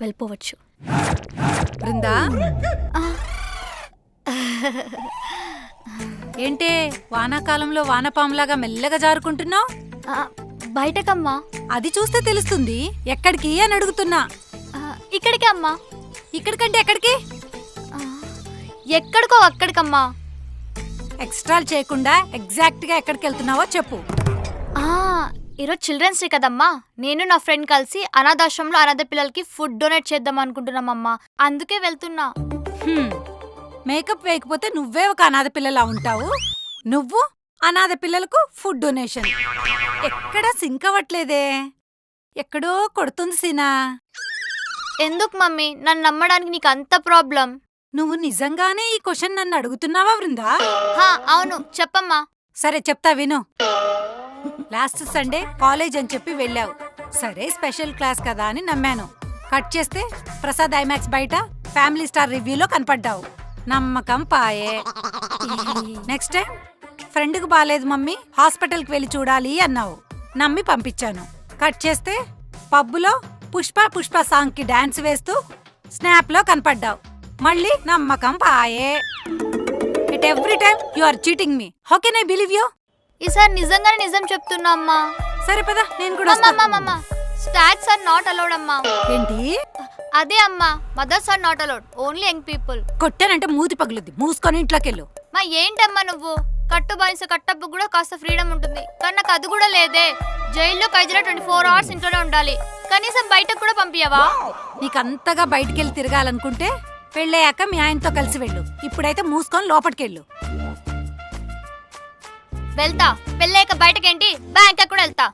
వెళ్ళిపోవచ్చు. బృందా ఏంటే వానాకాలంలో వానపాములాగా మెల్లగా జారుకుంటున్నావు? ఆ, బయటకమ్మా. అది చూస్తే తెలుస్తుంది. ఎక్కడికి అని అడుగుతున్నా. ఆ, ఇక్కడికే అమ్మా. ఇక్కడికంటే ఎక్కడికి? ఆ, ఎక్కడికో అక్కడికమ్మా. ఎక్స్ట్రాలు చేయకుండా ఎగ్జాక్ట్ గా ఎక్కడికి వెళ్తున్నావో చెప్పు. ఆ, ఈరోజు చిల్డ్రన్స్ డే కదమ్మా. నేను నా ఫ్రెండ్ కలిసి అనాథాశ్రమంలో అనాథ పిల్లలకి ఫుడ్ డొనేట్ చేద్దాం అనుకుంటున్నామమ్మా. అందుకే వెళ్తున్నా. మేకప్ వేయకపోతే నువ్వే ఒక అనాథ పిల్లలా ఉంటావు. నువ్వు అనాథ పిల్లలకు ఫుడ్ డొనేషన్. ఎక్కడా సింక్ అవ్వట్లేదే. ఎక్కడో కొడుతుంది సీనా. ఎందుకు మమ్మీ నన్ను నమ్మడానికి నీకు అంత ప్రాబ్లం? నువ్వు నిజంగానే ఈ క్వశ్చన్ నన్ను అడుగుతున్నావా బృందా? అవును, చెప్పమ్మా. సరే చెప్తా విను. లాస్ట్ సండే కాలేజ్ అని చెప్పి వెళ్ళావు. సరే స్పెషల్ క్లాస్ కదా అని నమ్మాను. కట్ చేస్తే ప్రసాద్ ఐమాక్స్ బయట ఫ్యామిలీ స్టార్ రివ్యూలో కనపడ్డావు. నమ్మకం పాయే. నెక్స్ట్ టైం ఫ్రెండ్కి బాలేదు మమ్మీ, హాస్పిటల్కి వెళ్ళి చూడాలి అన్నావు. నమ్మి పంపించాను. కట్ చేస్తే పబ్బులో పుష్ప పుష్ప సాంగ్కి డాన్స్ వేస్తూ స్నాప్లో కనపడ్డావు. మళ్ళీ నమ్మకం పాయే. It every time you are cheating me. How can I believe you? ఈసారి నిజంగానే నిజం చెప్తున్నా అమ్మా. సరే పద, నేను కూడా వస్తాను. స్టాట్స్ ఆర్ నాట్ అలౌడ్ అమ్మా. ఏంటి? అదే అమ్మా, mothers are not allowed, only young people. కొట్టానంటే మూతి పగులుద్ది. మూసుకొని ఇంట్లోకి వెళ్ళు. మా ఏంటమ్మా నువ్వు? కట్టు బానిస కట్టప్పు కూడా కాస్త ఫ్రీడమ్ ఉంటుంది, కానీ నాకు అది కూడా లేదే. జైల్లో ఖైదీలో 24 hours ఇంట్లోనే ఉండాలి. కనీసం బయటకు కూడా పంపియవా? నీకంతగా బయటికెళ్ళి తిరగాలనుకుంటే పెళ్ళయ్యాక మీ ఆయనతో కలిసి వెళ్ళు. ఇప్పుడైతే మూసుకొని లోపలికెళ్ళు. వెళ్తా. పెళ్ళాక బయటకేంటి, బ్యాంక్ కూడా వెళ్తా.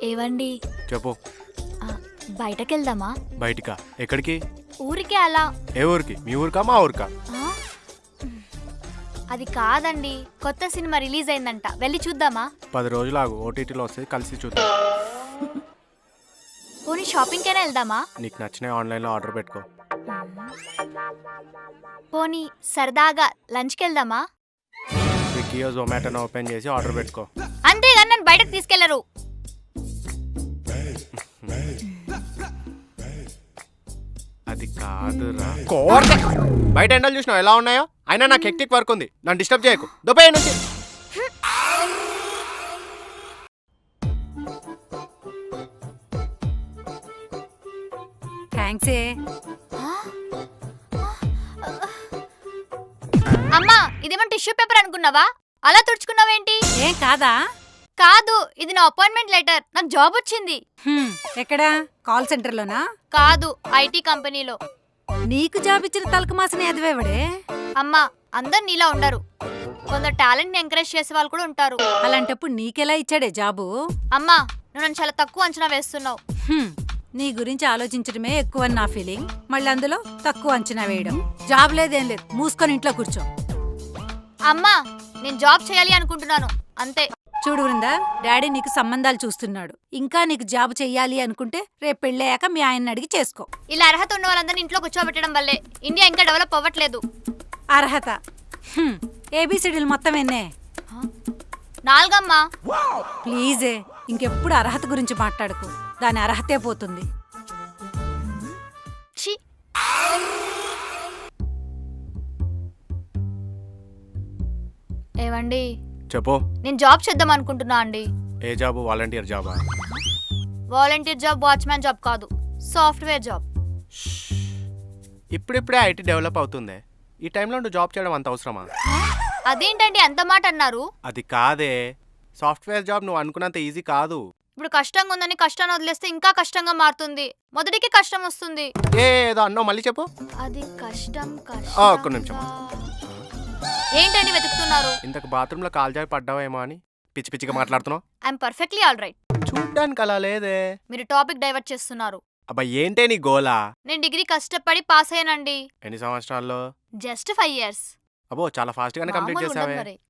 ఏవండి చెప్పు. బయటకెళ్దామా? బయటికా? ఎక్కడికి? ఊరికే అలా. ఏ ఊరికి? మీ ఊరికా మా ఊరికా? అది కాదండి, కొత్త సినిమా రిలీజ్ అయిందంట, వెళ్ళి చూద్దామా? 10 రోజులు ఆగు, ఓటీటీలో వస్తే కలిసి చూద్దాం. పోనీ షాపింగ్ కైనా వెళ్దామా? నీకు నచ్చినవి ఆన్లైన్లో ఆర్డర్ పెట్టుకో. పోనీ సరదాగా లంచ్కి వెళ్దామా? స్విగ్గీయో జొమాటోనో ఓపెన్ చేసి ఆర్డర్ పెట్టుకో. అంతేగాని నన్ను బయటకు తీసుకెళ్లరు. అది కాదురా. బయట ఎండలు చూసినావు ఎలా ఉన్నాయో? అయినా నాకు హెక్టిక్ వర్క్ ఉంది, నన్ను డిస్టర్బ్ చేయకు. దుబాయ్ నుంచి థ్యాంక్సే. అమ్మా, ఇదేమో టిష్యూ పేపర్ అనుకున్నావా? అలా తుడుచుకున్నావేంటి? ఏం కాదా? కాదు, ఇది నా అపాయింట్మెంట్ లెటర్. నాకు జాబ్ వచ్చింది. ఎక్కడా? కాల్ సెంటర్లోనా? కాదు, ఐటీ కంపెనీలో. నీకు జాబ్ ఇచ్చిన తలకు మాసిన ఎదవేవడే? అమ్మా, అందరు నీలా ఉండరు. కొందరు టాలెంట్ ని ఎంకరేజ్ చేసే వాళ్ళు కూడా ఉంటారు. అలాంటప్పుడు నీకెలా ఇచ్చాడే జాబు? అమ్మా, నువ్వు నన్ను చాలా తక్కువ అంచనా వేస్తున్నావు. నీ గురించి ఆలోచించడమే ఎక్కువ నా ఫీలింగ్, మళ్ళీ అందులో తక్కువ అంచనా వేయడం. జాబ్ లేదేం లేదు, మూసుకొని ఇంట్లో కూర్చో. అమ్మా, నేను జాబ్ చేయాలి అనుకుంటున్నాను, అంతే. చూడు వృందా, డాడీ నీకు సంబంధాలు చూస్తున్నాడు. ఇంకా నీకు జాబ్ చెయ్యాలి అనుకుంటే రేపు పెళ్ళయ్యాక మీ ఆయన్ని అడిగి చేసుకో. ఇలా అర్హత ఉన్న వాళ్ళందరినీ ఇంట్లో కూర్చోబెట్టడం వల్లే ఇండియా ఇంకా డెవలప్ అవ్వట్లేదు. అర్హత? ఏబిసిడీలు మొత్తం ఎన్నే? 4 అమ్మా. ప్లీజే, ఇంకెప్పుడు అర్హత గురించి మాట్లాడుకో. దాని అర్హతే పోతుంది. ఏవండి, చెప్పు. నేను జాబ్ చేద్దాం అనుకుంటున్నా అండి. ఏ జాబు? వాలంటీర్ జాబా? వాలంటీర్ జాబ్ వాచ్మ్యాన్ జాబ్ కాదు, సాఫ్ట్వేర్ జాబ్. ఇప్పుడిప్పుడే ఐటీ డెవలప్ అవుతుంది. ఈ టైంలో నువ్వు జాబ్ చేయడం అంత అవసరమా? అదేంటండి అంత మాట అన్నారు? అది కాదే, సాఫ్ట్వేర్ జాబ్ నువ్వు అనుకున్నంత ఈజీ కాదు. ఇప్పుడు కష్టంగా ఉందని కష్టాన్ని వదిలేస్తే ఇంకా కష్టంగా మారుతుంది. మొదటికి కష్టం వస్తుంది. ఏదో అన్నావు, మళ్ళీ చెప్పు. అది కష్టం. ఒక్క నిమిషం. ఏంటండి వెతుకుతున్నారు? ఇంతకు బాత్రూంలో కాల్ జారి పడ్డావేమో అని పిచ్చి పిచ్చిగా మాట్లాడుతున్నావు. I'm perfectly all right. చూడ్డానికి అలా లేదే. మీరు టాపిక్ డైవర్ట్ చేస్తున్నారు. అబ్బా ఏంటే నీ గోలా? నేను డిగ్రీ కష్టపడి పాస్ అయ్యానండి. ఎన్ని సంవత్సరాల్లో? Just 5 years. అబ్బో చాలా ఫాస్ట్ గానే కంప్లీట్ చేసావే.